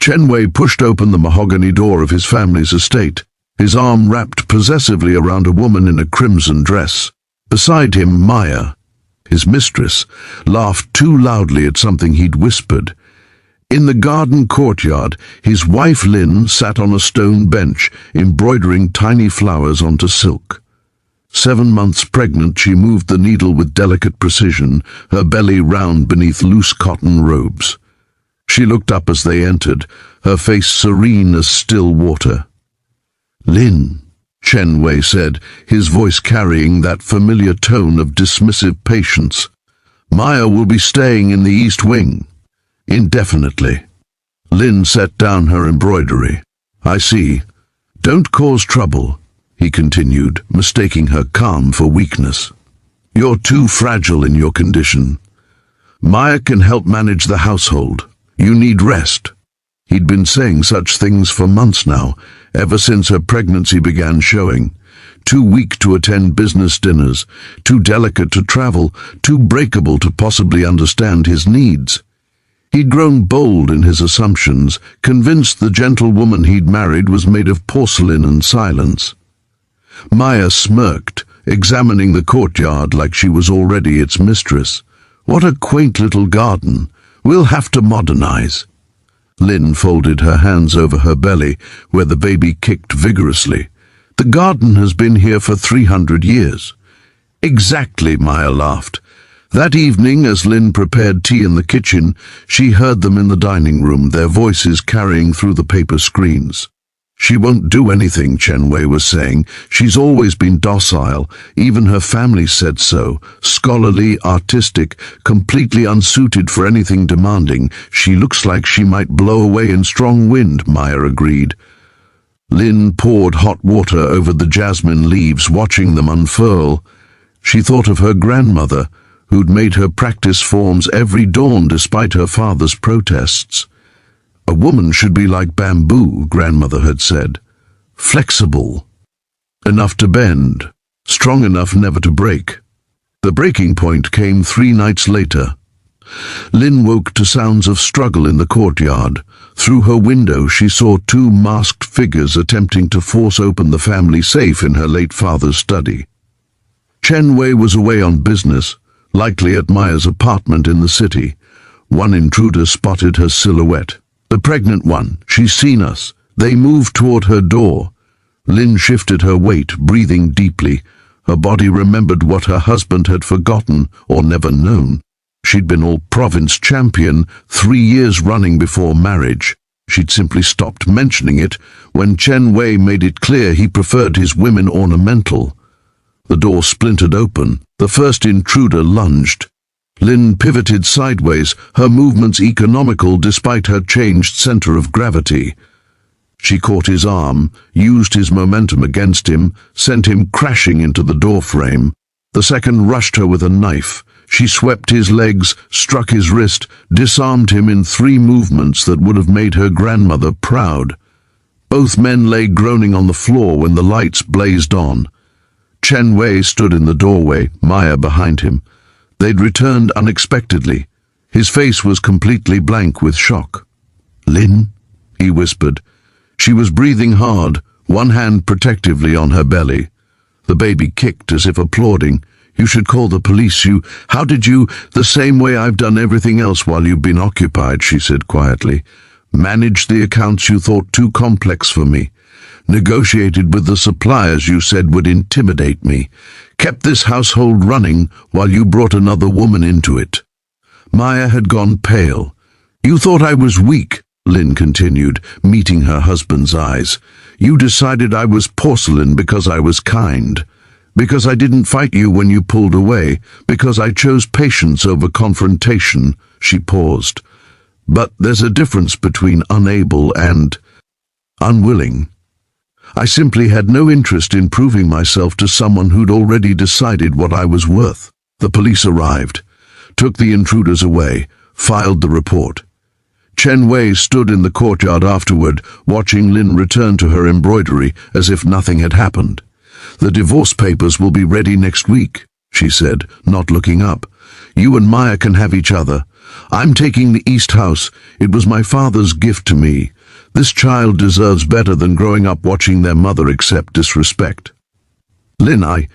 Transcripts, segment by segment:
Chen Wei pushed open the mahogany door of his family's estate, his arm wrapped possessively around a woman in a crimson dress. Beside him, Maya, his mistress, laughed too loudly at something he'd whispered. In the garden courtyard, his wife Lin sat on a stone bench, embroidering tiny flowers onto silk. 7 months pregnant, she moved the needle with delicate precision, her belly round beneath loose cotton robes. She looked up as they entered, her face serene as still water. "Lin," Chen Wei said, his voice carrying that familiar tone of dismissive patience. "Maya will be staying in the East Wing. Indefinitely." Lin set down her embroidery. "I see. Don't cause trouble," he continued, mistaking her calm for weakness. "You're too fragile in your condition. Maya can help manage the household. You need rest." He'd been saying such things for months now, ever since her pregnancy began showing. Too weak to attend business dinners, too delicate to travel, too breakable to possibly understand his needs. He'd grown bold in his assumptions, convinced the gentle woman he'd married was made of porcelain and silence. Maya smirked, examining the courtyard like she was already its mistress. "What a quaint little garden. We'll have to modernize." Lin folded her hands over her belly, where the baby kicked vigorously. "The garden has been here for 300 years. "Exactly," Maya laughed. That evening, as Lin prepared tea in the kitchen, she heard them in the dining room, their voices carrying through the paper screens. "She won't do anything," Chen Wei was saying. "She's always been docile. Even her family said so. Scholarly, artistic, completely unsuited for anything demanding. She looks like she might blow away in strong wind," Maya agreed. Lin poured hot water over the jasmine leaves, watching them unfurl. She thought of her grandmother, who'd made her practice forms every dawn despite her father's protests. "A woman should be like bamboo," grandmother had said. "Flexible. Enough to bend. Strong enough never to break." The breaking point came 3 nights later. Lin woke to sounds of struggle in the courtyard. Through her window she saw 2 masked figures attempting to force open the family safe in her late father's study. Chen Wei was away on business, likely at Maya's apartment in the city. One intruder spotted her silhouette. "The pregnant one. She's seen us." They moved toward her door. Lin shifted her weight, breathing deeply. Her body remembered what her husband had forgotten or never known. She'd been all-province champion 3 years running before marriage. She'd simply stopped mentioning it when Chen Wei made it clear he preferred his women ornamental. The door splintered open. The first intruder lunged. Lin pivoted sideways, her movements economical despite her changed center of gravity. She caught his arm, used his momentum against him, sent him crashing into the doorframe. The second rushed her with a knife. She swept his legs, struck his wrist, disarmed him in 3 movements that would have made her grandmother proud. Both men lay groaning on the floor when the lights blazed on. Chen Wei stood in the doorway, Maya behind him. They'd returned unexpectedly. His face was completely blank with shock. "Lin?" he whispered. She was breathing hard, one hand protectively on her belly. The baby kicked as if applauding. "You should call the police. How did you?" "The same way I've done everything else while you've been occupied," she said quietly. "Managed the accounts you thought too complex for me. Negotiated with the suppliers you said would intimidate me. Kept this household running while you brought another woman into it." Maya had gone pale. "You thought I was weak," Lin continued, meeting her husband's eyes. "You decided I was porcelain because I was kind. Because I didn't fight you when you pulled away. Because I chose patience over confrontation." She paused. "But there's a difference between unable and unwilling. I simply had no interest in proving myself to someone who'd already decided what I was worth." The police arrived, took the intruders away, filed the report. Chen Wei stood in the courtyard afterward, watching Lin return to her embroidery as if nothing had happened. "The divorce papers will be ready next week," she said, not looking up. "You and Maya can have each other. I'm taking the East House. It was my father's gift to me. This child deserves better than growing up watching their mother accept disrespect. Lin, I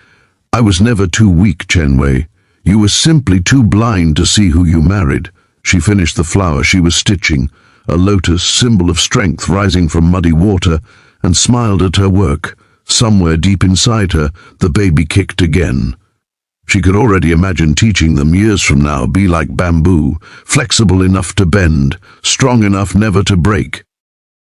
was never too weak, Chenwei. You were simply too blind to see who you married. She finished the flower she was stitching, a lotus, symbol of strength rising from muddy water, and smiled at her work. Somewhere deep inside her, the baby kicked again. She could already imagine teaching them years from now be like bamboo, flexible enough to bend, strong enough never to break.